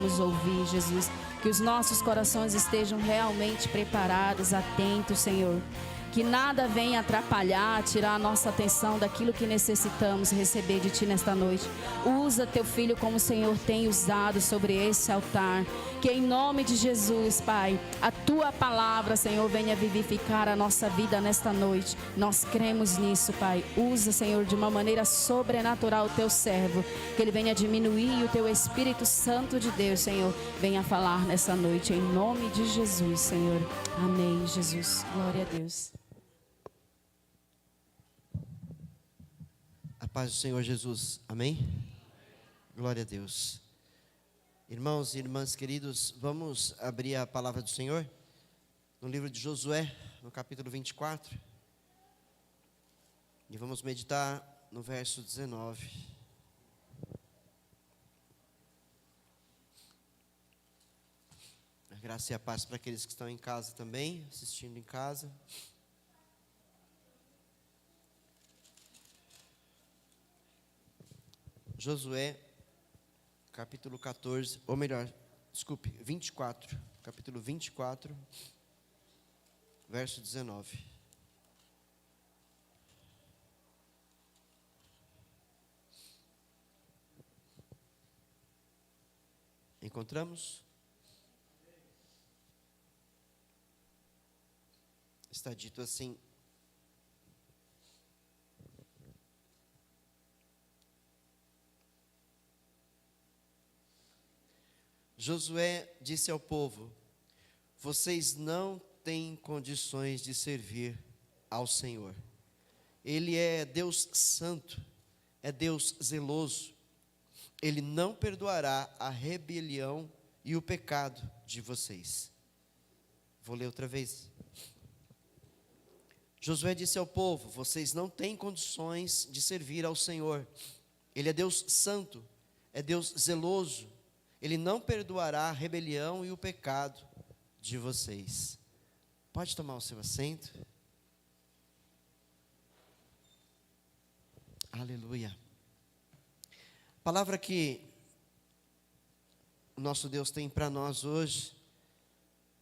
nos ouvir, Jesus. Que os nossos corações estejam realmente preparados, atentos, Senhor. Que nada venha atrapalhar, tirar a nossa atenção daquilo que necessitamos receber de Ti nesta noite. Usa Teu Filho como o Senhor tem usado sobre esse altar. Que em nome de Jesus, Pai, a Tua palavra, Senhor, venha vivificar a nossa vida nesta noite. Nós cremos nisso, Pai. Usa, Senhor, de uma maneira sobrenatural o Teu servo. Que ele venha diminuir e o Teu Espírito Santo de Deus, Senhor, venha falar nessa noite. Em nome de Jesus, Senhor. Amém, Jesus. Glória a Deus. A paz do Senhor Jesus, amém? Glória a Deus. Irmãos e irmãs queridos, vamos abrir a palavra do Senhor no livro de Josué, no capítulo 24. E vamos meditar no verso 19. A graça e a paz para aqueles que estão em casa também, assistindo em casa. Josué, capítulo 14, ou melhor, desculpe, 24, capítulo 24, verso 19. Encontramos? Está dito assim: Josué disse ao povo: vocês não têm condições de servir ao Senhor. Ele é Deus santo, é Deus zeloso. Ele não perdoará a rebelião e o pecado de vocês. Vou ler outra vez. Josué disse ao povo: vocês não têm condições de servir ao Senhor. Ele é Deus santo, é Deus zeloso. Ele não perdoará a rebelião e o pecado de vocês. Pode tomar o seu assento. Aleluia. A palavra que o nosso Deus tem para nós hoje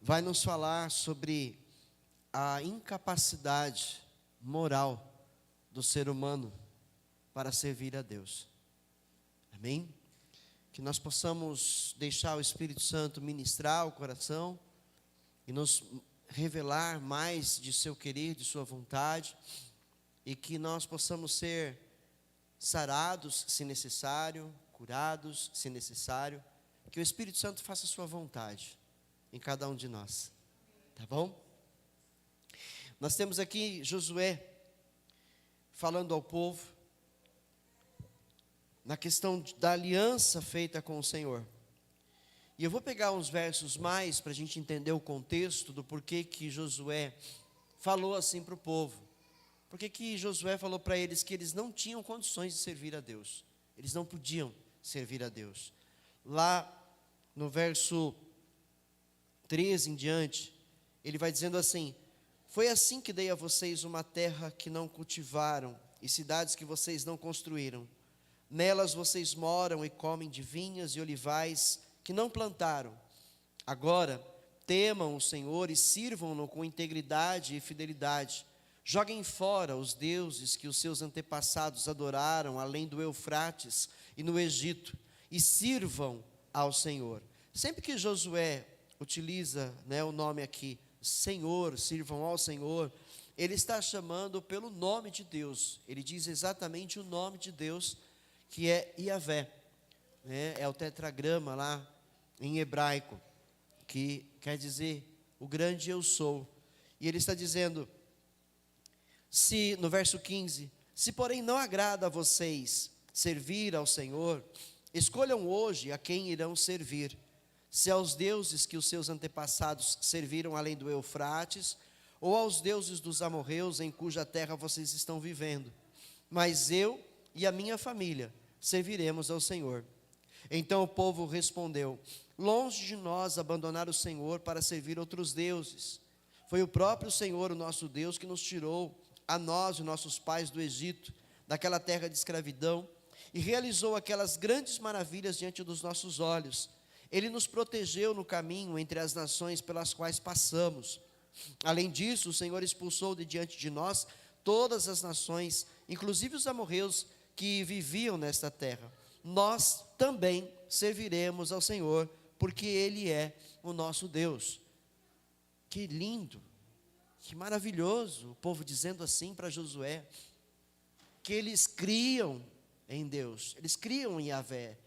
vai nos falar sobre a incapacidade moral do ser humano para servir a Deus. Amém? Que nós possamos deixar o Espírito Santo ministrar o coração e nos revelar mais de seu querer, de sua vontade, e que nós possamos ser sarados, se necessário, curados, se necessário, que o Espírito Santo faça a sua vontade em cada um de nós, tá bom? Nós temos aqui Josué falando ao povo na questão da aliança feita com o Senhor. E eu vou pegar uns versos mais para a gente entender o contexto do porquê que Josué falou assim para o povo. Porque que Josué falou para eles que eles não tinham condições de servir a Deus. Eles não podiam servir a Deus. Lá no verso 13 em diante, ele vai dizendo assim: foi assim que dei a vocês uma terra que não cultivaram e cidades que vocês não construíram. Nelas vocês moram e comem de vinhas e olivais que não plantaram. Agora, temam o Senhor e sirvam-no com integridade e fidelidade. Joguem fora os deuses que os seus antepassados adoraram, além do Eufrates e no Egito, e sirvam ao Senhor. Sempre que Josué utiliza, o nome aqui, Senhor, sirvam ao Senhor, ele está chamando pelo nome de Deus. Ele diz exatamente o nome de Deus, que é Iavé, é o tetragrama lá em hebraico, que quer dizer o grande eu sou. E ele está dizendo, no verso 15, se porém não agrada a vocês servir ao Senhor, escolham hoje a quem irão servir, se aos deuses que os seus antepassados serviram além do Eufrates, ou aos deuses dos amorreus em cuja terra vocês estão vivendo. Mas eu e a minha família serviremos ao Senhor. Então o povo respondeu: longe de nós abandonar o Senhor para servir outros deuses. Foi o próprio Senhor, o nosso Deus, que nos tirou, a nós e nossos pais, do Egito, daquela terra de escravidão, e realizou aquelas grandes maravilhas diante dos nossos olhos. Ele nos protegeu no caminho entre as nações pelas quais passamos. Além disso, o Senhor expulsou de diante de nós todas as nações, inclusive os amorreus que viviam nesta terra. Nós também serviremos ao Senhor, porque Ele é o nosso Deus. Que lindo, que maravilhoso, o povo dizendo assim para Josué, que eles criam em Deus, eles criam em Yahvé,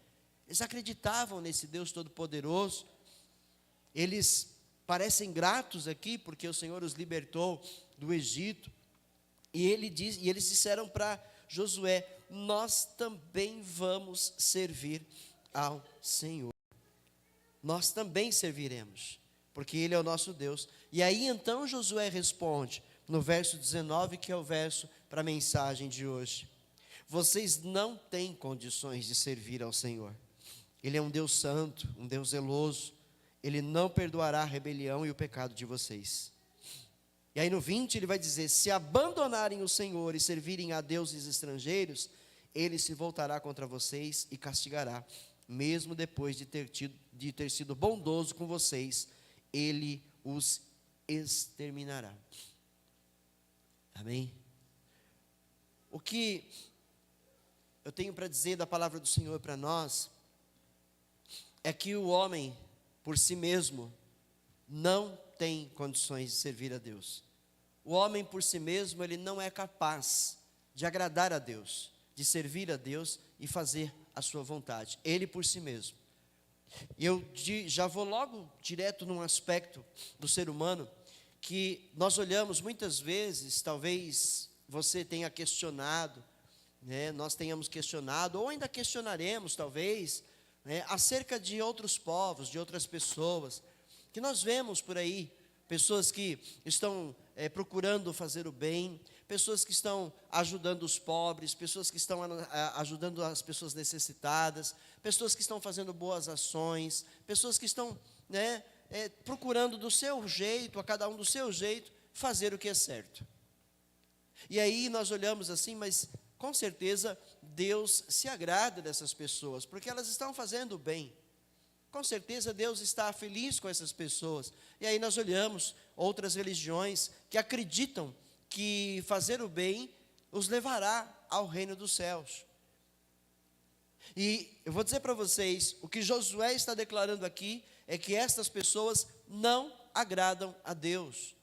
eles acreditavam nesse Deus Todo-Poderoso. Eles parecem gratos aqui, porque o Senhor os libertou do Egito, e eles disseram para Josué: nós também vamos servir ao Senhor, nós também serviremos, porque Ele é o nosso Deus. E aí então Josué responde, no verso 19, que é o verso para a mensagem de hoje: vocês não têm condições de servir ao Senhor. Ele é um Deus santo, um Deus zeloso. Ele não perdoará a rebelião e o pecado de vocês. E aí no 20 ele vai dizer: se abandonarem o Senhor e servirem a deuses estrangeiros, Ele se voltará contra vocês e castigará. Mesmo depois de ter sido bondoso com vocês, Ele os exterminará. Amém? O que eu tenho para dizer da palavra do Senhor para nós é que o homem, por si mesmo, não tem condições de servir a Deus. O homem, por si mesmo, ele não é capaz de agradar a Deus, de servir a Deus e fazer a sua vontade. Ele por si mesmo. E eu já vou logo direto num aspecto do ser humano que nós olhamos muitas vezes, talvez você tenha questionado, nós tenhamos questionado, ou ainda questionaremos talvez, acerca de outros povos, de outras pessoas, que nós vemos por aí, pessoas que estão procurando fazer o bem, pessoas que estão ajudando os pobres, pessoas que estão ajudando as pessoas necessitadas, pessoas que estão fazendo boas ações, pessoas que estão procurando do seu jeito, a cada um do seu jeito, fazer o que é certo. E aí nós olhamos assim, mas com certeza Deus se agrada dessas pessoas, porque elas estão fazendo o bem. Com certeza Deus está feliz com essas pessoas. E aí nós olhamos outras religiões que acreditam que fazer o bem os levará ao reino dos céus. E eu vou dizer para vocês, o que Josué está declarando aqui é que estas pessoas não agradam a Deus.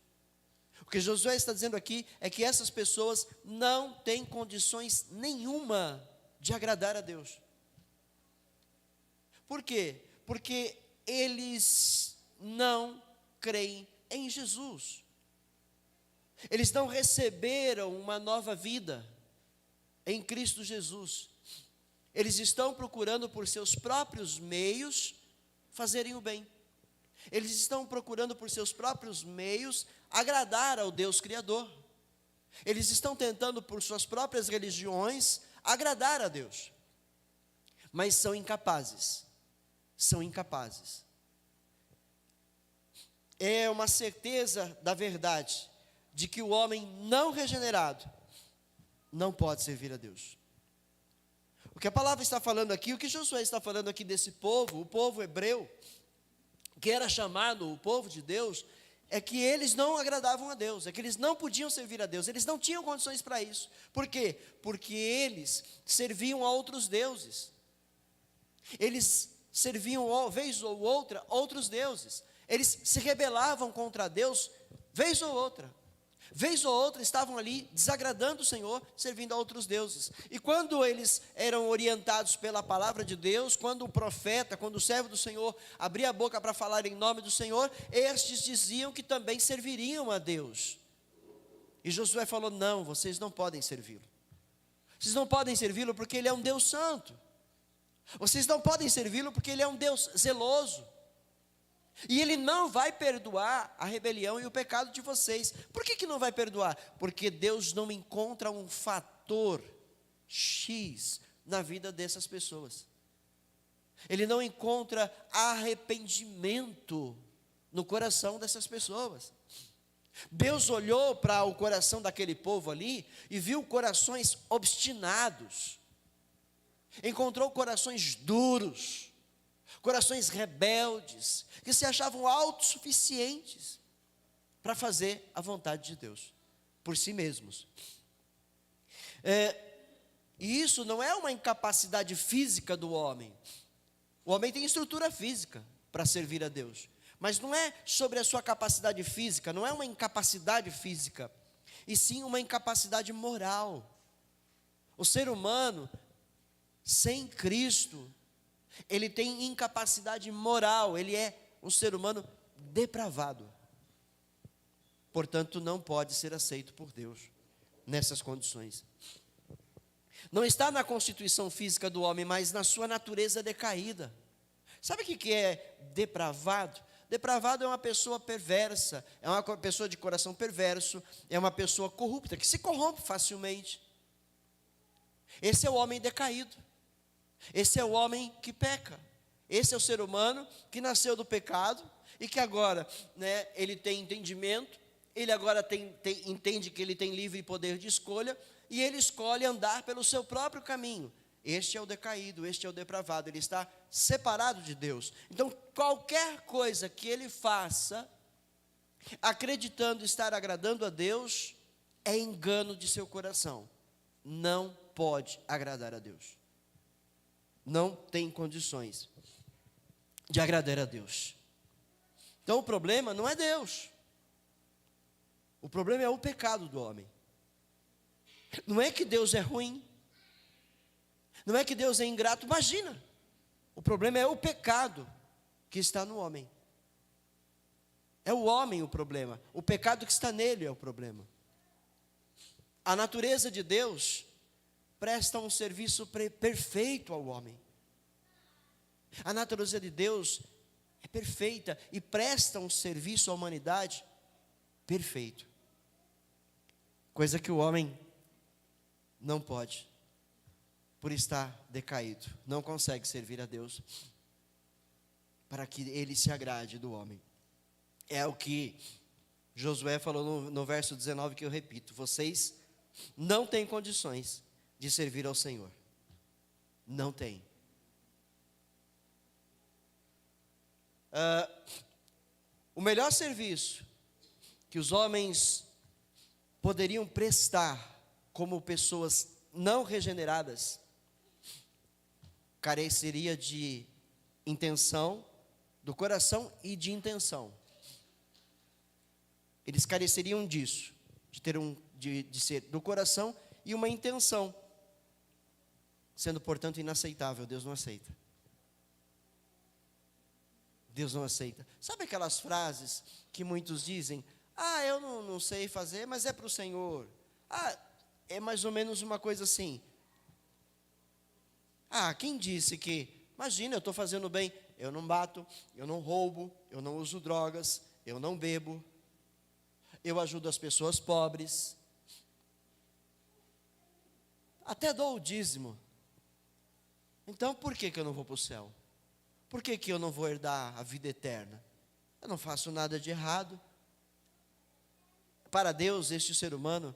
O que Josué está dizendo aqui é que essas pessoas não têm condições nenhuma de agradar a Deus. Por quê? Porque eles não creem em Jesus. Eles não receberam uma nova vida em Cristo Jesus. Eles estão procurando por seus próprios meios fazerem o bem. Eles estão procurando por seus próprios meios agradar ao Deus Criador. Eles estão tentando por suas próprias religiões agradar a Deus. Mas são incapazes. São incapazes. É uma certeza da verdade de que o homem não regenerado não pode servir a Deus. O que a palavra está falando aqui, o que Josué está falando aqui desse povo, o povo hebreu, que era chamado o povo de Deus, é que eles não agradavam a Deus, é que eles não podiam servir a Deus, eles não tinham condições para isso. Por quê? Porque eles serviam a outros deuses. Eles serviam, vez ou outra, outros deuses. Eles se rebelavam contra Deus, vez ou outra. Vez ou outra estavam ali desagradando o Senhor, servindo a outros deuses. E quando eles eram orientados pela palavra de Deus, quando o profeta, quando o servo do Senhor abria a boca para falar em nome do Senhor, estes diziam que também serviriam a Deus. E Josué falou: não, vocês não podem servi-lo. Vocês não podem servi-lo porque Ele é um Deus santo. Vocês não podem servi-lo porque Ele é um Deus zeloso. E Ele não vai perdoar a rebelião e o pecado de vocês. Por que não vai perdoar? Porque Deus não encontra um fator X na vida dessas pessoas. Ele não encontra arrependimento no coração dessas pessoas. Deus olhou para o coração daquele povo ali e viu corações obstinados. Encontrou corações duros, corações rebeldes, que se achavam autossuficientes para fazer a vontade de Deus, por si mesmos. E isso não é uma incapacidade física do homem. O homem tem estrutura física para servir a Deus, mas não é sobre a sua capacidade física, não é uma incapacidade física, e sim uma incapacidade moral. O ser humano, sem Cristo, ele tem incapacidade moral, ele é um ser humano depravado. Portanto, não pode ser aceito por Deus nessas condições. Não está na constituição física do homem, mas na sua natureza decaída. Sabe o que é depravado? Depravado é uma pessoa perversa, é uma pessoa de coração perverso, é uma pessoa corrupta, que se corrompe facilmente. Esse é o homem decaído. Esse é o homem que peca. Esse é o ser humano que nasceu do pecado e que agora, ele tem entendimento, ele agora entende que ele tem livre poder de escolha e ele escolhe andar pelo seu próprio caminho. Este é o decaído, este é o depravado, ele está separado de Deus. Então, qualquer coisa que ele faça, acreditando estar agradando a Deus, é engano de seu coração. Não pode agradar a Deus. Não tem condições de agradar a Deus. Então o problema não é Deus. O problema é o pecado do homem. Não é que Deus é ruim. Não é que Deus é ingrato. Imagina. O problema é o pecado que está no homem. É o homem o problema. O pecado que está nele é o problema. A natureza de Deus presta um serviço perfeito ao homem. A natureza de Deus é perfeita e presta um serviço à humanidade perfeito. Coisa que o homem não pode, por estar decaído, não consegue servir a Deus para que ele se agrade do homem. É o que Josué falou no verso 19, que eu repito: vocês não têm condições de servir ao Senhor. Não tem. O melhor serviço que os homens poderiam prestar como pessoas não regeneradas careceria de intenção, do coração e de intenção. Eles careceriam disso, de ser do coração e uma intenção, sendo, portanto, inaceitável. Deus não aceita. Deus não aceita. Sabe aquelas frases que muitos dizem: eu não sei fazer, mas é para o Senhor. É mais ou menos uma coisa assim. Quem disse que, imagina, eu estou fazendo bem, eu não bato, eu não roubo, eu não uso drogas, eu não bebo, eu ajudo as pessoas pobres, até dou o dízimo. Então por que eu não vou para o céu? Por que eu não vou herdar a vida eterna? Eu não faço nada de errado. Para Deus, este ser humano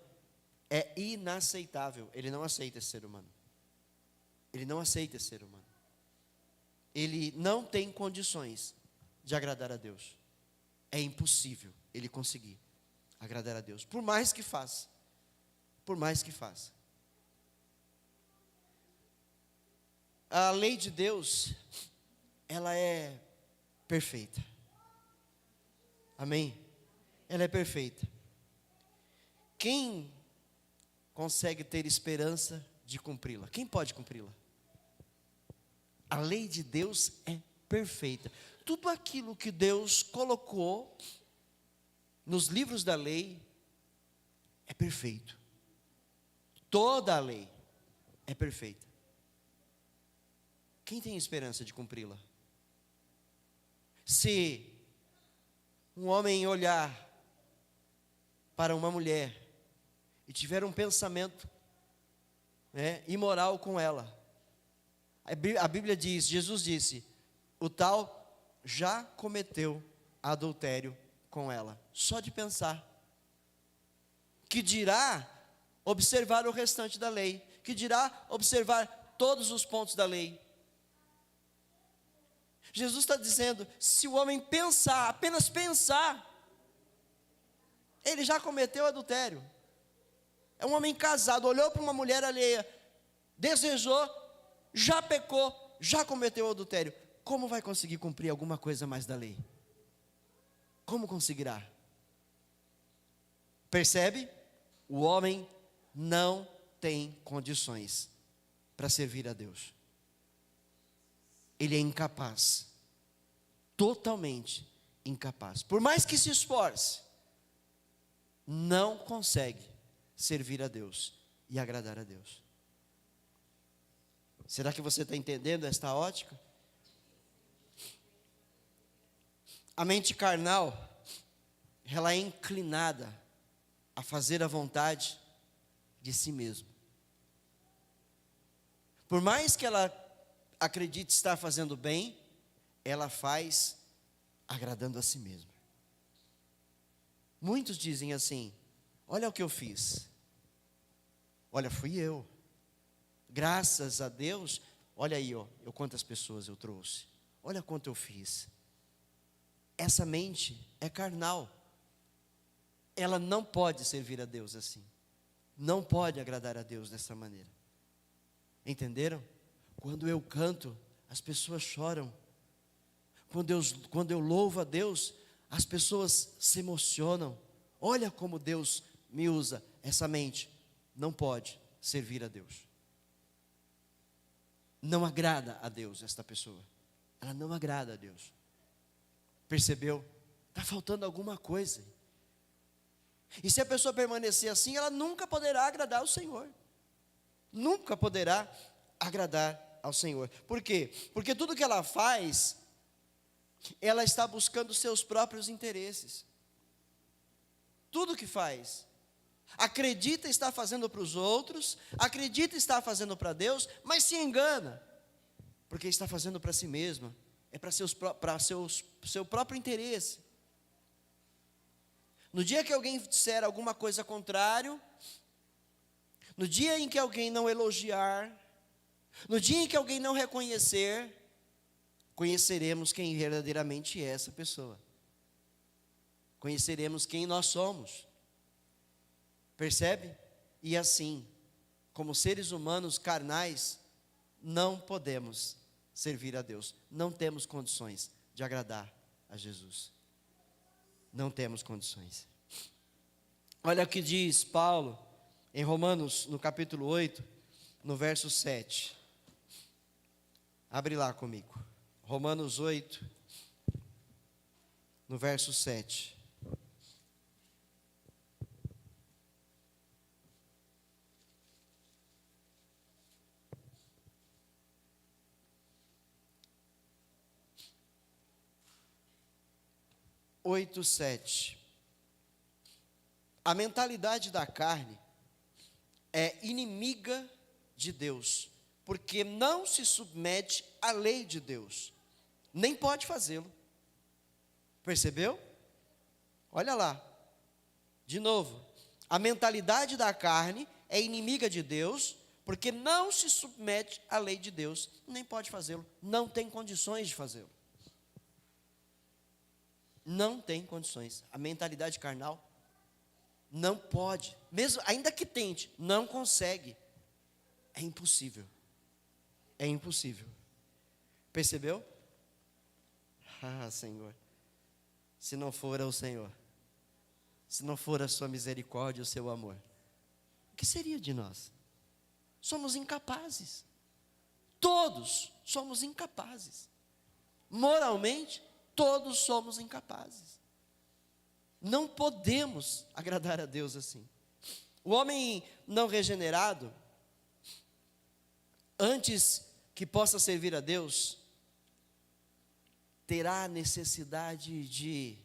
é inaceitável. Ele não aceita esse ser humano. Ele não aceita esse ser humano. Ele não tem condições de agradar a Deus. É impossível ele conseguir agradar a Deus, por mais que faça. Por mais que faça. A lei de Deus, ela é perfeita. Amém? Ela é perfeita. Quem consegue ter esperança de cumpri-la? Quem pode cumpri-la? A lei de Deus é perfeita. Tudo aquilo que Deus colocou nos livros da lei é perfeito. Toda a lei é perfeita. Quem tem esperança de cumpri-la? Se um homem olhar para uma mulher e tiver um pensamento imoral com ela, a Bíblia diz, Jesus disse: o tal já cometeu adultério com ela, só de pensar. Que dirá observar o restante da lei? Que dirá observar todos os pontos da lei? Jesus está dizendo, se o homem pensar, apenas pensar, ele já cometeu adultério. É um homem casado, olhou para uma mulher alheia, desejou, já pecou, já cometeu adultério. Como vai conseguir cumprir alguma coisa mais da lei? Como conseguirá? Percebe? O homem não tem condições para servir a Deus. Ele é incapaz, totalmente incapaz. Por mais que se esforce, não consegue servir a Deus e agradar a Deus. Será que você está entendendo esta ótica? A mente carnal, ela é inclinada a fazer a vontade de si mesmo. Por mais que ela acredite estar fazendo bem, ela faz agradando a si mesma. Muitos dizem assim, olha o que eu fiz. Olha, fui eu. Graças a Deus, olha aí, ó, quantas pessoas eu trouxe. Olha quanto eu fiz. Essa mente é carnal. Ela não pode servir a Deus assim. Não pode agradar a Deus dessa maneira. Entenderam? Quando eu canto, as pessoas choram. Quando eu louvo a Deus, as pessoas se emocionam. Olha como Deus me usa. Essa mente não pode servir a Deus. Não agrada a Deus esta pessoa. Ela não agrada a Deus. Percebeu? Está faltando alguma coisa. E se a pessoa permanecer assim, ela nunca poderá agradar ao Senhor. Nunca poderá agradar ao Senhor. Por quê? Porque tudo que ela faz, ela está buscando seus próprios interesses. Tudo que faz. Acredita estar fazendo para os outros, acredita estar fazendo para Deus, mas se engana. Porque está fazendo para si mesma. É para seu próprio interesse. No dia que alguém disser alguma coisa contrária, no dia em que alguém não elogiar, no dia em que alguém não reconhecer, conheceremos quem verdadeiramente é essa pessoa. Conheceremos quem nós somos. Percebe? E assim, como seres humanos carnais, não podemos servir a Deus. Não temos condições de agradar a Jesus. Não temos condições. Olha o que diz Paulo em Romanos, no capítulo 8, no verso 7. Abre lá comigo. Romanos 8, no verso 7. Oito, 7. A mentalidade da carne é inimiga de Deus, porque não se submete à lei de Deus, nem pode fazê-lo. Percebeu? Olha lá, de novo. A mentalidade da carne é inimiga de Deus, porque não se submete à lei de Deus, nem pode fazê-lo, não tem condições de fazê-lo. Não tem condições. A mentalidade carnal não pode, mesmo ainda que tente, não consegue. É impossível. É impossível. Percebeu? Ah, Senhor, se não for o Senhor, se não for a sua misericórdia, o seu amor, o que seria de nós? Somos incapazes. Todos somos incapazes. Moralmente, todos somos incapazes. Não podemos agradar a Deus assim. O homem não regenerado, antes que possa servir a Deus, terá necessidade de,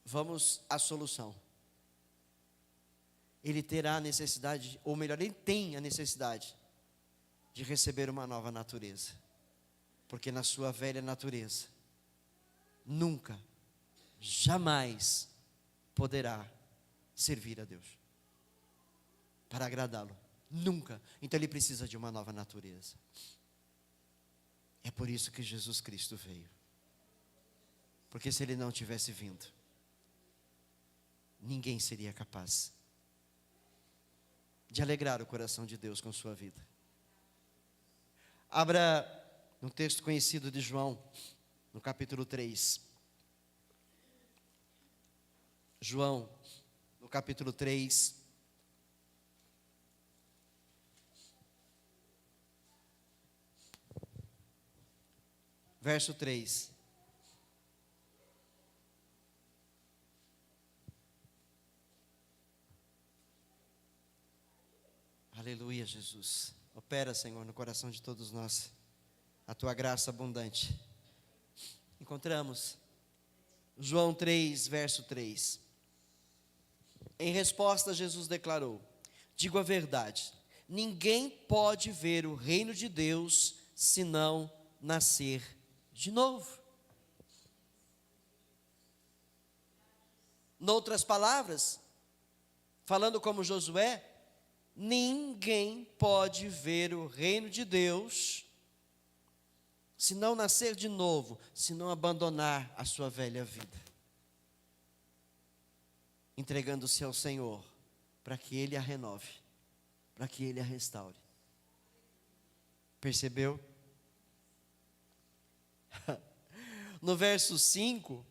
vamos à solução. Ele terá a necessidade, ou melhor, ele tem a necessidade de receber uma nova natureza. Porque na sua velha natureza, nunca, jamais poderá servir a Deus para agradá-lo. Nunca. Então ele precisa de uma nova natureza. É por isso que Jesus Cristo veio. Porque se ele não tivesse vindo, ninguém seria capaz de alegrar o coração de Deus com sua vida. Abra no texto conhecido de João, no capítulo 3. João, no capítulo 3. Verso 3. Aleluia, Jesus. Opera, Senhor, no coração de todos nós a tua graça abundante. Encontramos João 3, verso 3. Em resposta, Jesus declarou: digo a verdade, ninguém pode ver o reino de Deus se não nascer de novo. Noutras palavras, falando como Josué, ninguém pode ver o reino de Deus se não nascer de novo, se não abandonar a sua velha vida, entregando-se ao Senhor, para que Ele a renove, para que Ele a restaure. Percebeu? No verso 5,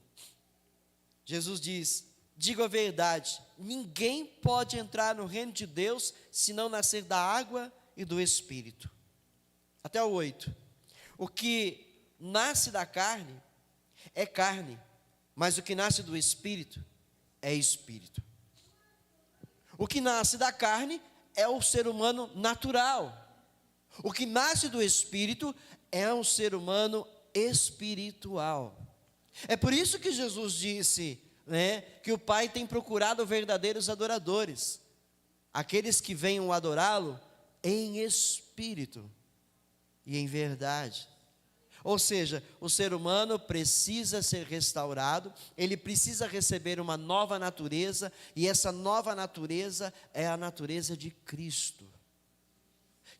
Jesus diz: digo a verdade, ninguém pode entrar no reino de Deus se não nascer da água e do Espírito. Até o 8. O que nasce da carne é carne, mas o que nasce do Espírito é Espírito. O que nasce da carne é o ser humano natural. O que nasce do Espírito é um ser humano espiritual. É por isso que Jesus disse, que o Pai tem procurado verdadeiros adoradores, aqueles que venham adorá-lo em espírito e em verdade. Ou seja, o ser humano precisa ser restaurado, ele precisa receber uma nova natureza, e essa nova natureza é a natureza de Cristo,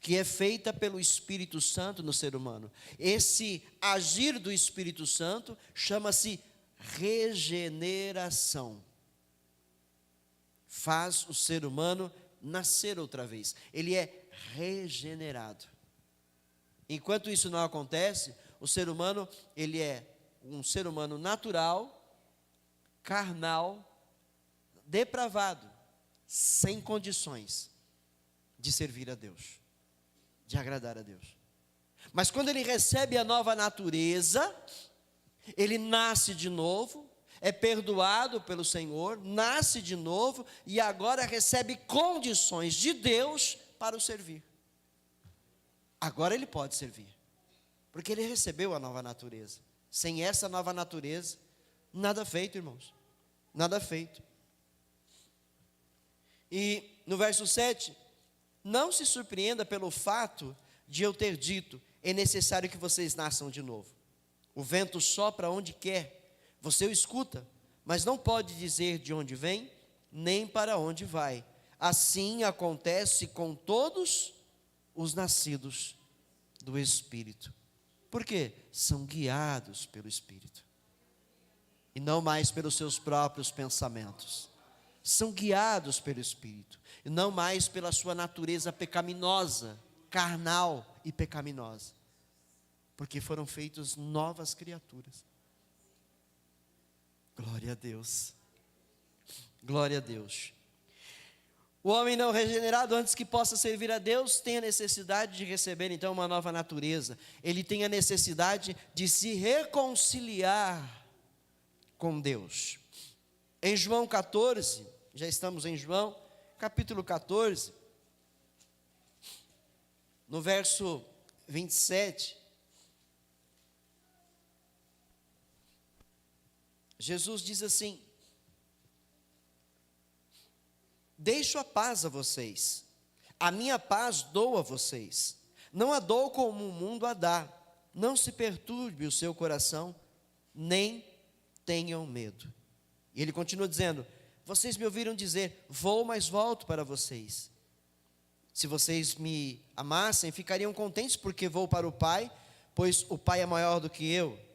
que é feita pelo Espírito Santo no ser humano. Esse agir do Espírito Santo chama-se regeneração. Faz o ser humano nascer outra vez. Ele é regenerado. Enquanto isso não acontece, o ser humano, ele é um ser humano natural, carnal, depravado, sem condições de servir a Deus, de agradar a Deus. Mas quando ele recebe a nova natureza, ele nasce de novo, é perdoado pelo Senhor, nasce de novo e agora recebe condições de Deus para o servir. Agora ele pode servir, porque ele recebeu a nova natureza. Sem essa nova natureza, nada feito, irmãos, nada feito. E no verso 7, não se surpreenda pelo fato de eu ter dito: é necessário que vocês nasçam de novo. O vento sopra onde quer, você o escuta, mas não pode dizer de onde vem, nem para onde vai. Assim acontece com todos os nascidos do Espírito. Por quê? São guiados pelo Espírito, e não mais pelos seus próprios pensamentos. São guiados pelo Espírito, e não mais pela sua natureza pecaminosa, carnal e pecaminosa, porque foram feitos novas criaturas. Glória a Deus, glória a Deus. O homem não regenerado, antes que possa servir a Deus, tem a necessidade de receber então uma nova natureza. Ele tem a necessidade de se reconciliar com Deus. Em João 14, já estamos em João, capítulo 14, no verso 27, Jesus diz assim: deixo a paz a vocês, a minha paz dou a vocês, não a dou como o mundo a dá. Não se perturbe o seu coração, nem tenham medo. E ele continua dizendo: vocês me ouviram dizer, vou, mas volto para vocês. Se vocês me amassem, ficariam contentes porque vou para o Pai, pois o Pai é maior do que eu.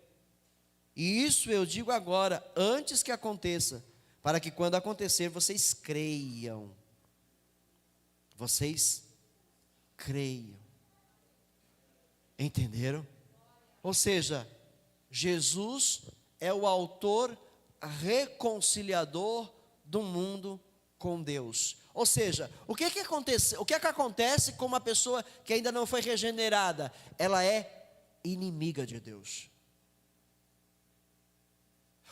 E isso eu digo agora, antes que aconteça, para que quando acontecer vocês creiam. Vocês creiam. Entenderam? Ou seja, Jesus é o autor reconciliador do mundo com Deus. Ou seja, o que acontece com uma pessoa que ainda não foi regenerada? Ela é inimiga de Deus.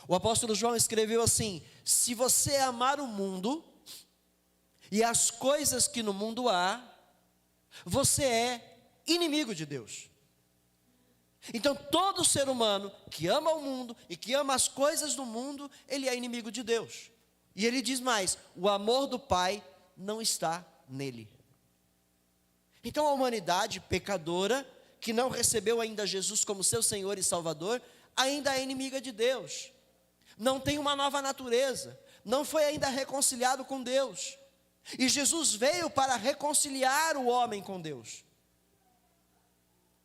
O apóstolo João escreveu assim: se você amar o mundo e as coisas que no mundo há, você é inimigo de Deus. Então todo ser humano que ama o mundo e que ama as coisas do mundo, ele é inimigo de Deus. E ele diz mais: o amor do Pai não está nele. Então a humanidade pecadora, que não recebeu ainda Jesus como seu Senhor e Salvador, ainda é inimiga de Deus. Não tem uma nova natureza, não foi ainda reconciliado com Deus. E Jesus veio para reconciliar o homem com Deus.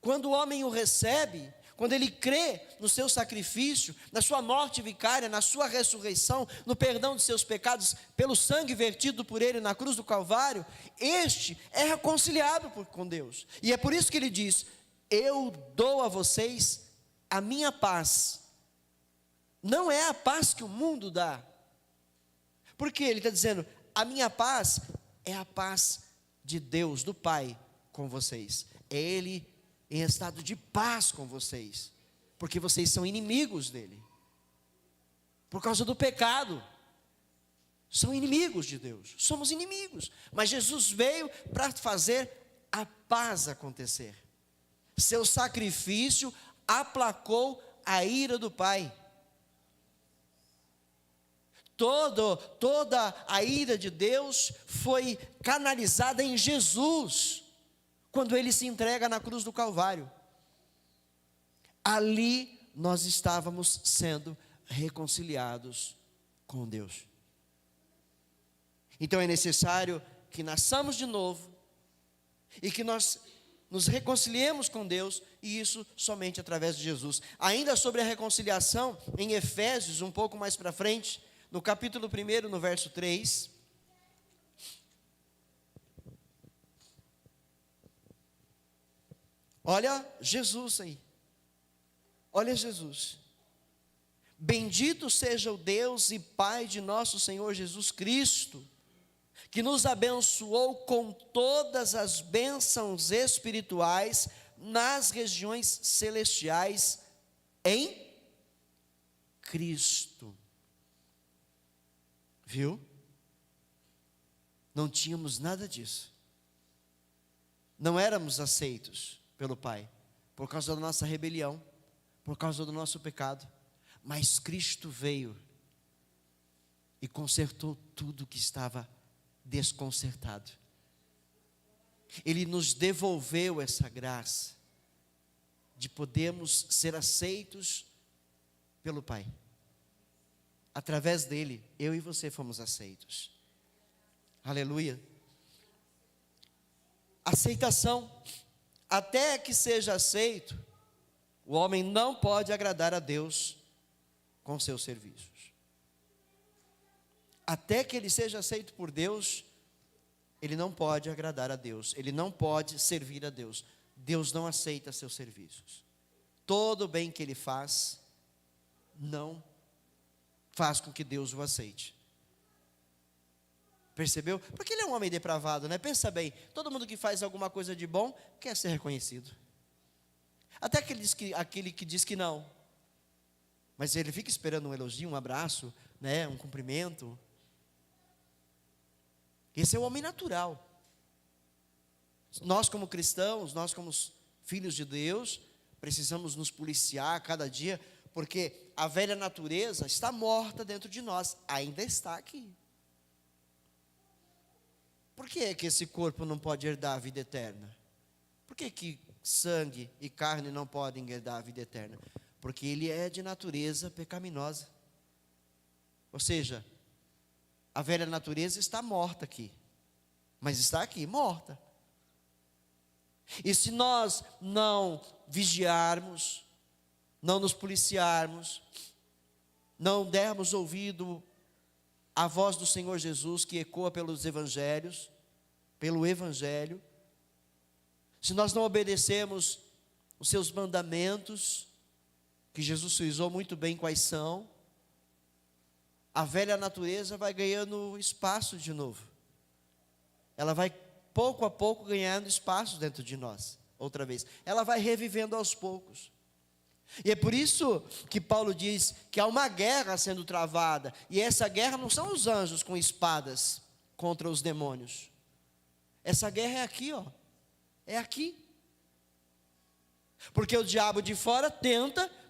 Quando o homem o recebe, quando ele crê no seu sacrifício, na sua morte vicária, na sua ressurreição, no perdão de seus pecados, pelo sangue vertido por ele na cruz do Calvário, este é reconciliado com Deus. E é por isso que ele diz: eu dou a vocês a minha paz. Não é a paz que o mundo dá. Porque ele está dizendo: a minha paz é a paz de Deus, do Pai, com vocês. É Ele em estado de paz com vocês, porque vocês são inimigos dele, por causa do pecado. São inimigos de Deus, somos inimigos, mas Jesus veio para fazer a paz acontecer. Seu sacrifício aplacou a ira do Pai. Toda a ira de Deus foi canalizada em Jesus, quando ele se entrega na cruz do Calvário. Ali nós estávamos sendo reconciliados com Deus. Então é necessário que nasçamos de novo e que nós nos reconciliemos com Deus, e isso somente através de Jesus. Ainda sobre a reconciliação, em Efésios, um pouco mais para frente, no capítulo 1, no verso 3, olha Jesus aí, olha Jesus. Bendito seja o Deus e Pai de nosso Senhor Jesus Cristo, que nos abençoou com todas as bênçãos espirituais nas regiões celestiais em Cristo. Viu? Não tínhamos nada disso. Não éramos aceitos pelo Pai, por causa da nossa rebelião, por causa do nosso pecado. Mas Cristo veio e consertou tudo que estava desconcertado. Ele nos devolveu essa graça de podermos ser aceitos pelo Pai. Através dele, eu e você fomos aceitos. Aleluia. Aceitação. Até que seja aceito, o homem não pode agradar a Deus com seus serviços. Até que ele seja aceito por Deus, ele não pode agradar a Deus, ele não pode servir a Deus. Deus não aceita seus serviços. Todo o bem que ele faz, não faz com que Deus o aceite. Percebeu? Porque ele é um homem depravado, né? Pensa bem, todo mundo que faz alguma coisa de bom quer ser reconhecido. Até aquele que diz que não. Mas ele fica esperando um elogio, um abraço, né? Um cumprimento. Esse é o homem natural. Nós como cristãos, nós como filhos de Deus, precisamos nos policiar a cada dia, porque a velha natureza está morta dentro de nós, ainda está aqui. Por que é que esse corpo não pode herdar a vida eterna? Por que sangue e carne não podem herdar a vida eterna? Porque ele é de natureza pecaminosa. Ou seja, a velha natureza está morta aqui, mas está aqui, morta. E se nós não vigiarmos, não nos policiarmos, não dermos ouvido à voz do Senhor Jesus que ecoa pelos evangelhos, pelo evangelho, se nós não obedecermos os seus mandamentos, que Jesus frisou muito bem quais são, a velha natureza vai ganhando espaço de novo. Ela vai pouco a pouco ganhando espaço dentro de nós, outra vez. Ela vai revivendo aos poucos. E é por isso que Paulo diz que há uma guerra sendo travada, e essa guerra não são os anjos com espadas contra os demônios. Essa guerra é aqui, ó. É aqui. Porque o diabo de fora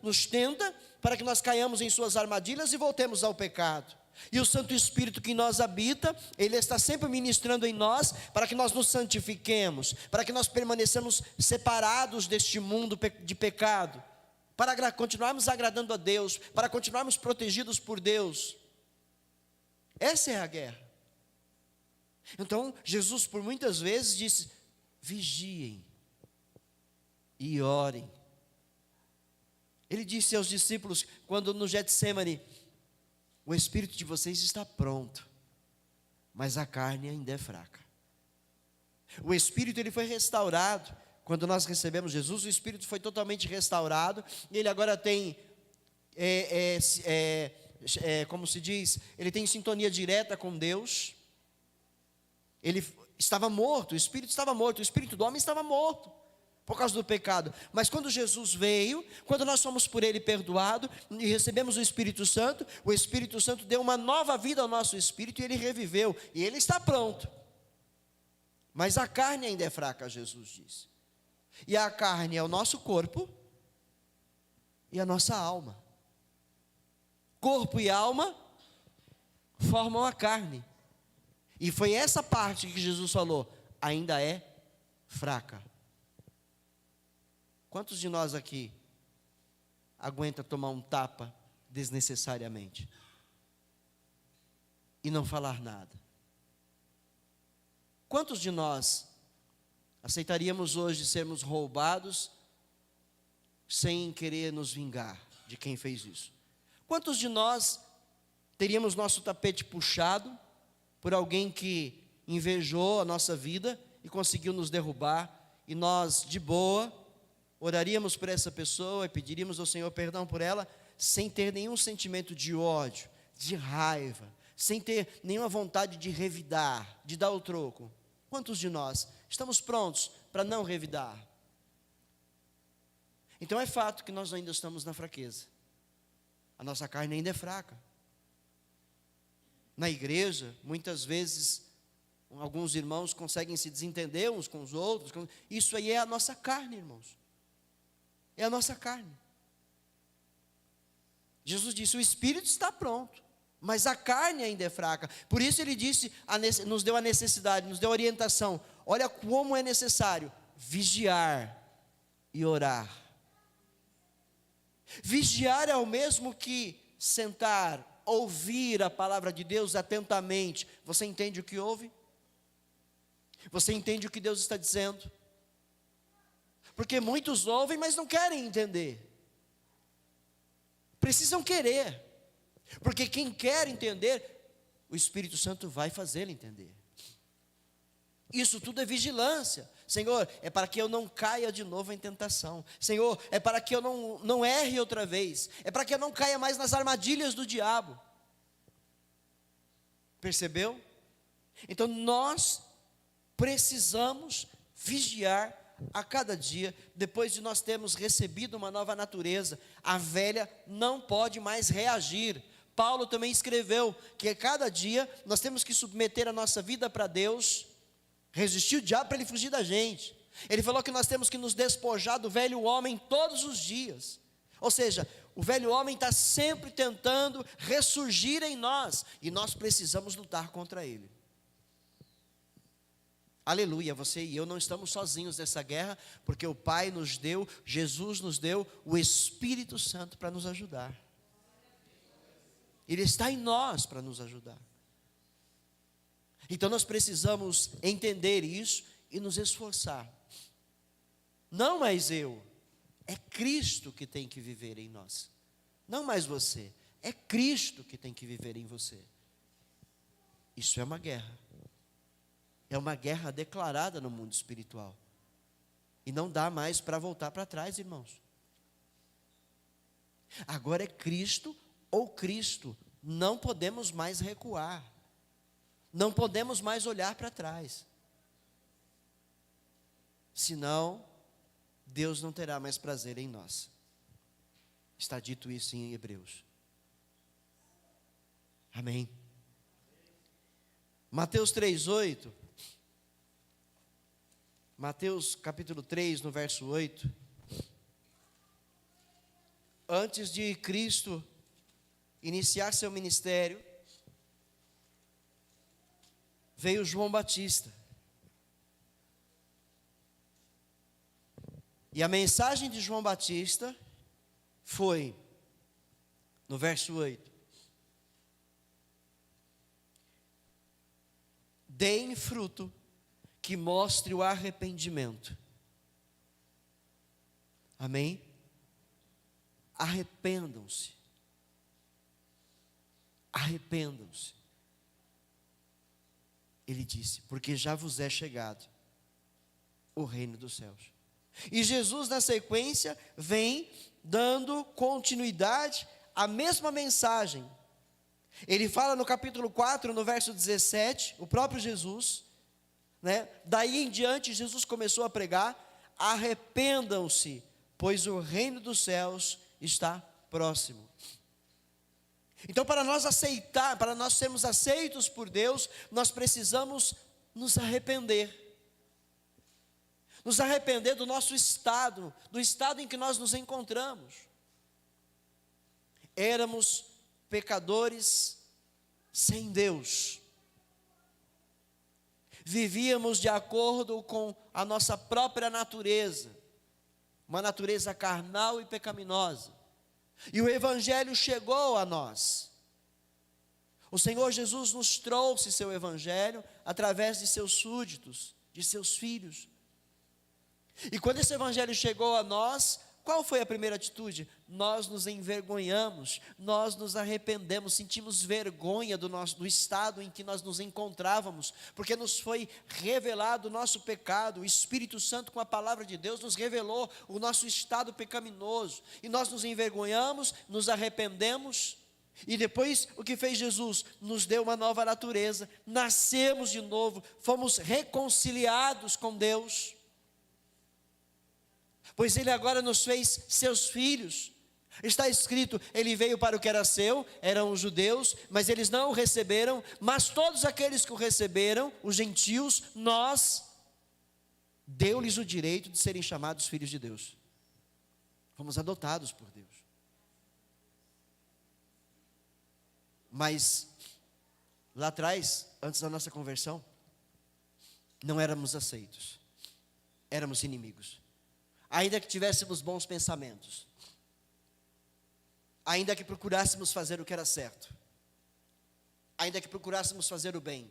nos tenta para que nós caiamos em suas armadilhas e voltemos ao pecado. E o Santo Espírito que em nós habita, ele está sempre ministrando em nós para que nós nos santifiquemos, para que nós permaneçamos separados deste mundo de pecado, para continuarmos agradando a Deus, para continuarmos protegidos por Deus. Essa é a guerra. Então, Jesus por muitas vezes disse: vigiem e orem. Ele disse aos discípulos, quando no Getsemane: o espírito de vocês está pronto, mas a carne ainda é fraca. O espírito, ele foi restaurado. Quando nós recebemos Jesus, o espírito foi totalmente restaurado, e ele agora tem, como se diz, ele tem sintonia direta com Deus. Ele estava morto, o espírito estava morto, o espírito do homem estava morto, por causa do pecado. Mas quando Jesus veio, quando nós fomos por ele perdoados, e recebemos o Espírito Santo deu uma nova vida ao nosso espírito, e ele reviveu, e ele está pronto. Mas a carne ainda é fraca, Jesus disse. E a carne é o nosso corpo e a nossa alma. Corpo e alma formam a carne. E foi essa parte que Jesus falou: ainda é fraca. Quantos de nós aqui aguenta tomar um tapa desnecessariamente e não falar nada? Quantos de nós aceitaríamos hoje sermos roubados sem querer nos vingar de quem fez isso? Quantos de nós teríamos nosso tapete puxado por alguém que invejou a nossa vida e conseguiu nos derrubar, e nós, de boa, oraríamos por essa pessoa e pediríamos ao Senhor perdão por ela, sem ter nenhum sentimento de ódio, de raiva, sem ter nenhuma vontade de revidar, de dar o troco? Quantos de nós estamos prontos para não revidar? Então é fato que nós ainda estamos na fraqueza. A nossa carne ainda é fraca. Na igreja, muitas vezes, alguns irmãos conseguem se desentender uns com os outros. Isso aí é a nossa carne, irmãos. É a nossa carne. Jesus disse: o espírito está pronto, mas a carne ainda é fraca. Por isso ele disse, nos deu a necessidade, nos deu a orientação. Olha como é necessário vigiar e orar. Vigiar é o mesmo que sentar, ouvir a palavra de Deus atentamente. Você entende o que ouve? Você entende o que Deus está dizendo? Porque muitos ouvem, mas não querem entender. Precisam querer. Porque quem quer entender, o Espírito Santo vai fazê-lo entender. Isso tudo é vigilância. Senhor, é para que eu não caia de novo em tentação. Senhor, é para que eu não erre outra vez. É para que eu não caia mais nas armadilhas do diabo. Percebeu? Então nós precisamos vigiar a cada dia, depois de nós termos recebido uma nova natureza. A velha não pode mais reagir. Paulo também escreveu que a cada dia nós temos que submeter a nossa vida para Deus, resistir o diabo para ele fugir da gente. Ele falou que nós temos que nos despojar do velho homem todos os dias. Ou seja, o velho homem está sempre tentando ressurgir em nós, e nós precisamos lutar contra ele. Aleluia, você e eu não estamos sozinhos nessa guerra, porque o Pai nos deu, Jesus nos deu o Espírito Santo para nos ajudar. Ele está em nós para nos ajudar. Então nós precisamos entender isso e nos esforçar. Não mais eu, É Cristo que tem que viver em nós. Não mais você. É Cristo que tem que viver em você. Isso é uma guerra. É uma guerra declarada no mundo espiritual. E não dá mais para voltar para trás, irmãos. Agora é Cristo ou Cristo. Não podemos mais recuar. Não podemos mais olhar para trás. Senão, Deus não terá mais prazer em nós. Está dito isso em Hebreus. Amém. Mateus 3:8. Mateus capítulo 3, no verso 8. Antes de Cristo iniciar seu ministério, veio João Batista. E a mensagem de João Batista foi, no verso 8: deem fruto que mostre o arrependimento. Amém? Arrependam-se. Arrependam-se. Ele disse, porque já vos é chegado o reino dos céus. E Jesus, na sequência, vem dando continuidade à mesma mensagem. Ele fala no capítulo 4, no verso 17, o próprio Jesus, né? Daí em diante, Jesus começou a pregar: arrependam-se, pois o reino dos céus está próximo. Então, para nós aceitar, para nós sermos aceitos por Deus, nós precisamos nos arrepender. Nos arrepender do nosso estado, do estado em que nós nos encontramos. Éramos pecadores sem Deus. Vivíamos de acordo com a nossa própria natureza, uma natureza carnal e pecaminosa. E o Evangelho chegou a nós. O Senhor Jesus nos trouxe seu Evangelho através de seus súditos, de seus filhos. E quando esse Evangelho chegou a nós, qual foi a primeira atitude? Nós nos envergonhamos, nós nos arrependemos, sentimos vergonha do estado em que nós nos encontrávamos, porque nos foi revelado o nosso pecado. O Espírito Santo, com a palavra de Deus, nos revelou o nosso estado pecaminoso, e nós nos envergonhamos, nos arrependemos, e depois o que fez Jesus? Nos deu uma nova natureza, nascemos de novo, fomos reconciliados com Deus, pois Ele agora nos fez seus filhos. Está escrito, Ele veio para o que era seu, eram os judeus, mas eles não o receberam, mas todos aqueles que o receberam, os gentios, deu-lhes o direito de serem chamados filhos de Deus. Fomos adotados por Deus. Mas, lá atrás, antes da nossa conversão, não éramos aceitos, éramos inimigos. Ainda que tivéssemos bons pensamentos, ainda que procurássemos fazer o que era certo, ainda que procurássemos fazer o bem,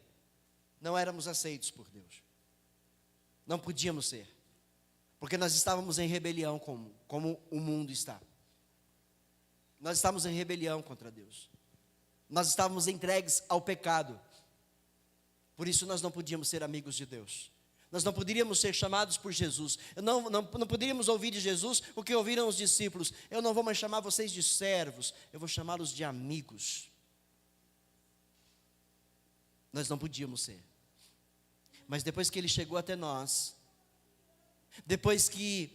não éramos aceitos por Deus. Não podíamos ser, porque nós estávamos em rebelião como o mundo está. Nós estávamos em rebelião contra Deus. Nós estávamos entregues ao pecado. Por isso nós não podíamos ser amigos de Deus. Nós não poderíamos ser chamados por Jesus. Não poderíamos ouvir de Jesus o que ouviram os discípulos. Eu não vou mais chamar vocês de servos, eu vou chamá-los de amigos. Nós não podíamos ser. Mas depois que Ele chegou até nós, depois que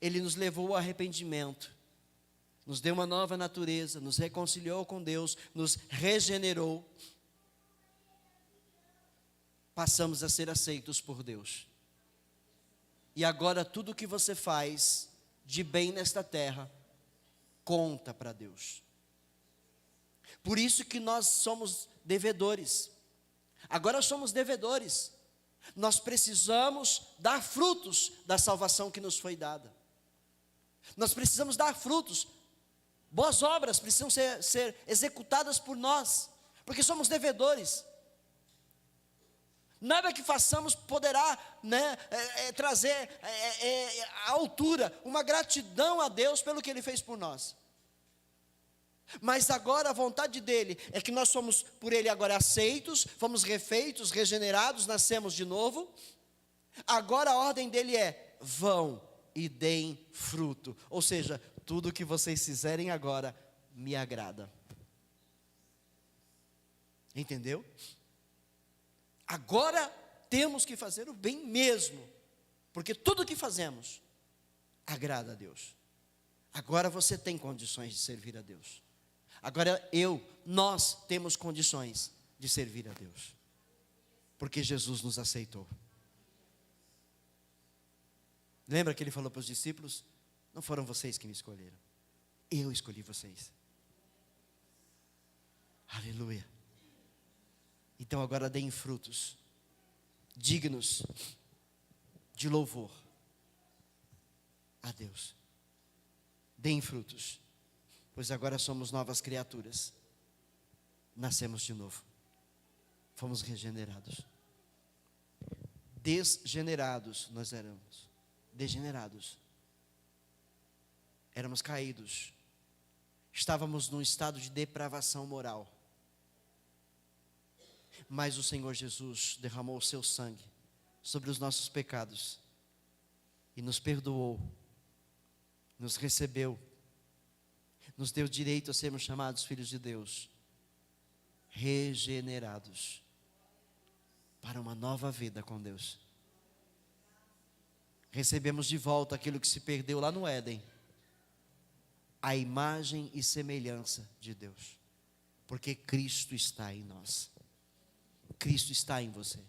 Ele nos levou ao arrependimento, nos deu uma nova natureza, nos reconciliou com Deus, nos regenerou, passamos a ser aceitos por Deus. E agora tudo o que você faz de bem nesta terra conta para Deus. Por isso que nós somos devedores. Agora somos devedores. Nós precisamos dar frutos da salvação que nos foi dada. Nós precisamos dar frutos. Boas obras precisam ser executadas por nós, porque somos devedores. Nada que façamos poderá, né, trazer à altura uma gratidão a Deus pelo que Ele fez por nós. Mas agora a vontade dEle é que nós somos por Ele agora aceitos, fomos refeitos, regenerados, nascemos de novo. Agora a ordem dEle é: vão e deem fruto. Ou seja, tudo que vocês fizerem agora me agrada. Entendeu? Agora temos que fazer o bem mesmo, porque tudo que fazemos agrada a Deus. Agora você tem condições de servir a Deus. Agora nós temos condições de servir a Deus, porque Jesus nos aceitou. Lembra que Ele falou para os discípulos: não foram vocês que me escolheram, eu escolhi vocês. Aleluia. Então agora deem frutos dignos de louvor a Deus. Deem frutos, pois agora somos novas criaturas. Nascemos de novo. Fomos regenerados. Desgenerados nós éramos. Degenerados. Éramos caídos. Estávamos num estado de depravação moral. Mas o Senhor Jesus derramou o seu sangue sobre os nossos pecados e nos perdoou, nos recebeu, nos deu direito a sermos chamados filhos de Deus, regenerados para uma nova vida com Deus. Recebemos de volta aquilo que se perdeu lá no Éden, a imagem e semelhança de Deus, porque Cristo está em nós. Cristo está em você.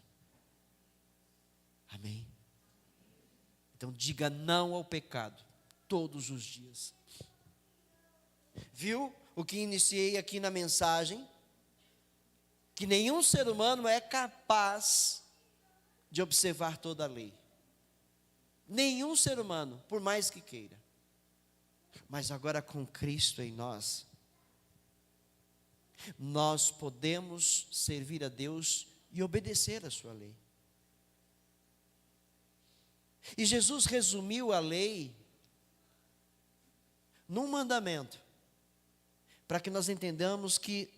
Amém? Então diga não ao pecado todos os dias. Viu o que iniciei aqui na mensagem? Que nenhum ser humano é capaz de observar toda a lei. Nenhum ser humano, por mais que queira. Mas agora com Cristo em nós, nós podemos servir a Deus e obedecer a sua lei. E Jesus resumiu a lei num mandamento, para que nós entendamos que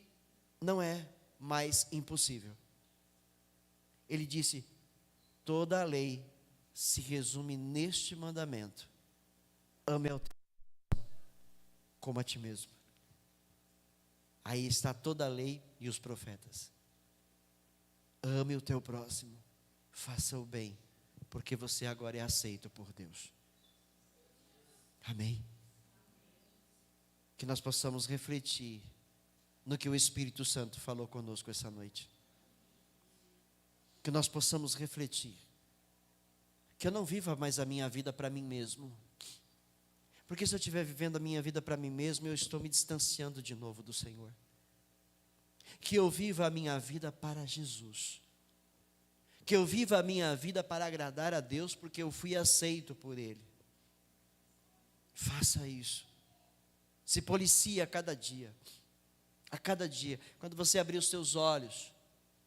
não é mais impossível. Ele disse: toda a lei se resume neste mandamento: ame ao teu próximo como a ti mesmo. Aí está toda a lei e os profetas. Ame o teu próximo, faça o bem, porque você agora é aceito por Deus. Amém? Que nós possamos refletir no que o Espírito Santo falou conosco essa noite. Que nós possamos refletir. Que eu não viva mais a minha vida para mim mesmo. Porque se eu estiver vivendo a minha vida para mim mesmo, eu estou me distanciando de novo do Senhor. Que eu viva a minha vida para Jesus. Que eu viva a minha vida para agradar a Deus, porque eu fui aceito por Ele. Faça isso. Se policie a cada dia. A cada dia. Quando você abrir os seus olhos,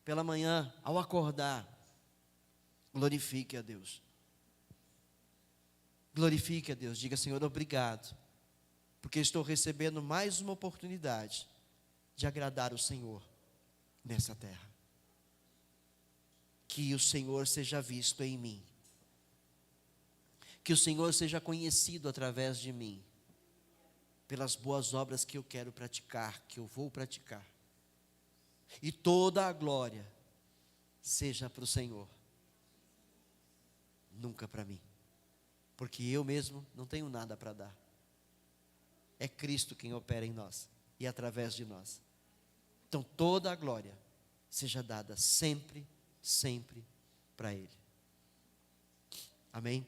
pela manhã, ao acordar, glorifique a Deus. Glorifique a Deus, diga: Senhor, obrigado, porque estou recebendo mais uma oportunidade de agradar o Senhor nessa terra. Que o Senhor seja visto em mim, que o Senhor seja conhecido através de mim, pelas boas obras que eu quero praticar, que eu vou praticar, e toda a glória seja para o Senhor, nunca para mim. Porque eu mesmo não tenho nada para dar. É Cristo quem opera em nós e através de nós. Então toda a glória seja dada sempre, sempre para Ele. Amém?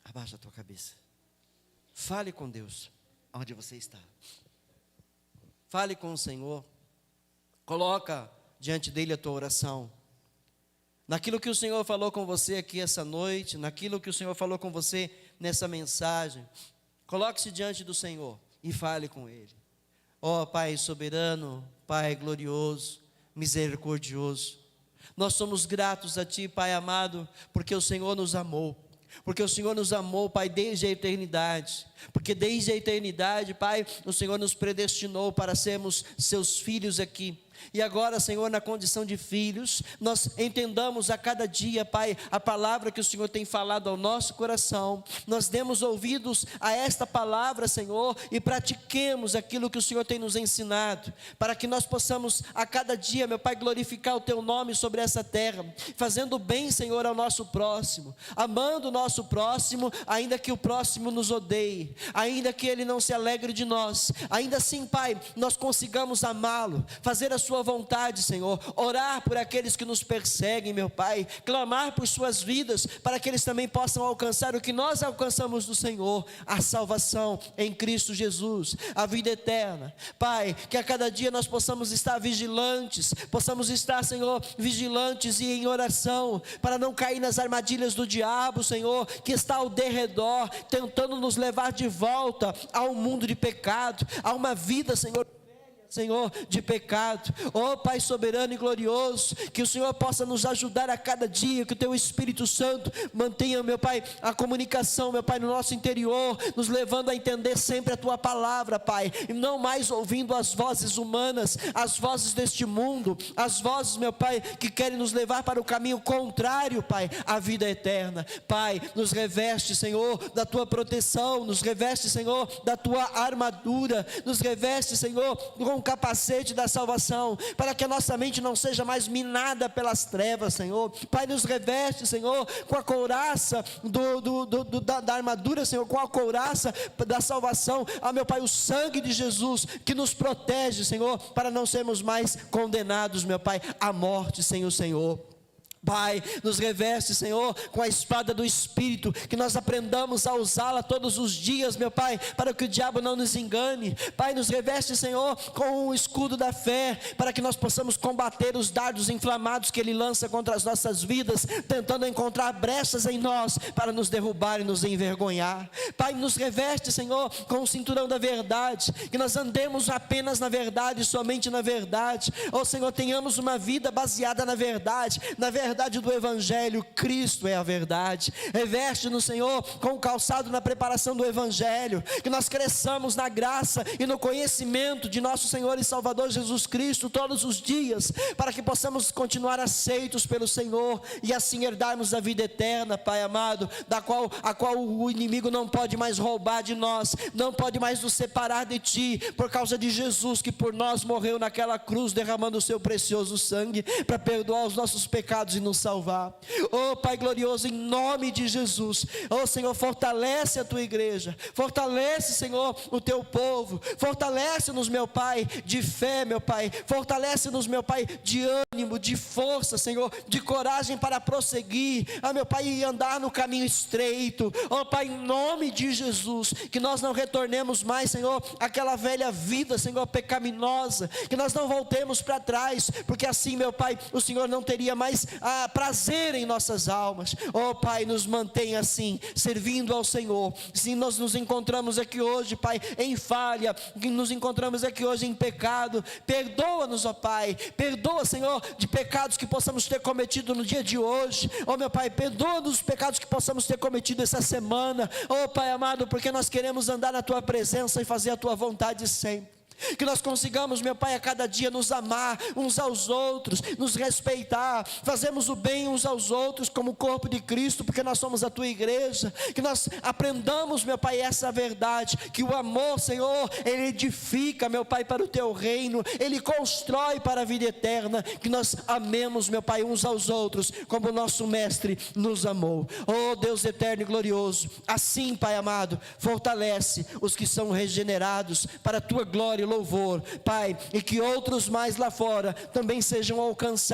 Abaixa a tua cabeça. Fale com Deus onde você está. Fale com o Senhor. Coloca diante dEle a tua oração. Naquilo que o Senhor falou com você aqui essa noite, naquilo que o Senhor falou com você nessa mensagem, coloque-se diante do Senhor e fale com Ele. Ó Pai soberano, Pai glorioso, misericordioso, Nós somos gratos a Ti, Pai amado, porque o Senhor nos amou. Porque o Senhor nos amou, Pai, desde a eternidade. Porque desde a eternidade, Pai, o Senhor nos predestinou para sermos Seus filhos aqui. E agora, Senhor, na condição de filhos, nós entendamos a cada dia, Pai, a palavra que o Senhor tem falado ao nosso coração. Nós demos ouvidos a esta palavra, Senhor, e pratiquemos aquilo que o Senhor tem nos ensinado, para que nós possamos a cada dia, meu Pai, glorificar o Teu nome sobre essa terra, fazendo bem, Senhor, ao nosso próximo, amando o nosso próximo, ainda que o próximo nos odeie, ainda que ele não se alegre de nós, ainda assim, Pai, nós consigamos amá-lo, fazer a Sua vontade, Senhor, orar por aqueles que nos perseguem, meu Pai, clamar por suas vidas, para que eles também possam alcançar o que nós alcançamos do Senhor, a salvação em Cristo Jesus, a vida eterna. Pai, que a cada dia nós possamos estar vigilantes, possamos estar, Senhor, vigilantes e em oração, para não cair nas armadilhas do diabo, Senhor, que está ao derredor, tentando nos levar de volta ao mundo de pecado, a uma vida, Senhor, de pecado. Oh Pai soberano e glorioso, que o Senhor possa nos ajudar a cada dia, que o Teu Espírito Santo mantenha, meu Pai, a comunicação, meu Pai, no nosso interior, nos levando a entender sempre a Tua palavra, Pai, e não mais ouvindo as vozes humanas, as vozes deste mundo, as vozes, meu Pai, que querem nos levar para o caminho contrário, Pai, à vida eterna. Pai, nos reveste, Senhor, da Tua proteção, nos reveste, Senhor, da Tua armadura, nos reveste, Senhor, com capacete da salvação, para que a nossa mente não seja mais minada pelas trevas, Senhor. Pai, nos reveste, Senhor, com a couraça da armadura, Senhor, com a couraça da salvação, meu Pai, o sangue de Jesus, que nos protege, Senhor, para não sermos mais condenados, meu Pai, à morte sem o Senhor. Pai, nos reveste, Senhor, com a espada do Espírito, que nós aprendamos a usá-la todos os dias, meu Pai, para que o diabo não nos engane. Pai, nos reveste, Senhor, com o escudo da fé, para que nós possamos combater os dardos inflamados que ele lança contra as nossas vidas, tentando encontrar brechas em nós, para nos derrubar e nos envergonhar. Pai, nos reveste, Senhor, com o cinturão da verdade, que nós andemos apenas na verdade, somente na verdade. Oh Senhor, tenhamos uma vida baseada na verdade do Evangelho. Cristo é a verdade. Reveste-nos, Senhor, com o calçado na preparação do Evangelho, que nós cresçamos na graça e no conhecimento de nosso Senhor e Salvador Jesus Cristo todos os dias, para que possamos continuar aceitos pelo Senhor e assim herdarmos a vida eterna, Pai amado, a qual o inimigo não pode mais roubar de nós, não pode mais nos separar de Ti, por causa de Jesus, que por nós morreu naquela cruz, derramando o Seu precioso sangue, para perdoar os nossos pecados e nos salvar. Oh Pai glorioso, em nome de Jesus, oh Senhor, fortalece a Tua igreja, fortalece, Senhor, o Teu povo, fortalece-nos, meu Pai, de fé, meu Pai, fortalece-nos, meu Pai, de ânimo, de força, Senhor, de coragem para prosseguir, meu Pai, e andar no caminho estreito. Oh Pai, em nome de Jesus, que nós não retornemos mais, Senhor, àquela velha vida, Senhor, pecaminosa, que nós não voltemos para trás, porque assim, meu Pai, o Senhor não teria mais prazer em nossas almas. Oh Pai, nos mantenha assim, servindo ao Senhor. Se nós nos encontramos aqui hoje, Pai, em falha, nos encontramos aqui hoje em pecado, perdoa-nos, ó Pai, perdoa, Senhor, de pecados que possamos ter cometido no dia de hoje. Oh meu Pai, perdoa-nos os pecados que possamos ter cometido essa semana. Oh Pai amado, porque nós queremos andar na Tua presença e fazer a Tua vontade sempre. Que nós consigamos, meu Pai, a cada dia nos amar uns aos outros, nos respeitar, fazemos o bem uns aos outros como o corpo de Cristo, porque nós somos a Tua igreja. Que nós aprendamos, meu Pai, essa verdade, que o amor, Senhor, ele edifica, meu Pai, para o Teu reino, ele constrói para a vida eterna. Que nós amemos, meu Pai, uns aos outros como o nosso Mestre nos amou. Oh Deus eterno e glorioso, assim, Pai amado, fortalece os que são regenerados para a Tua glória e louvor, Pai, e que outros mais lá fora também sejam alcançados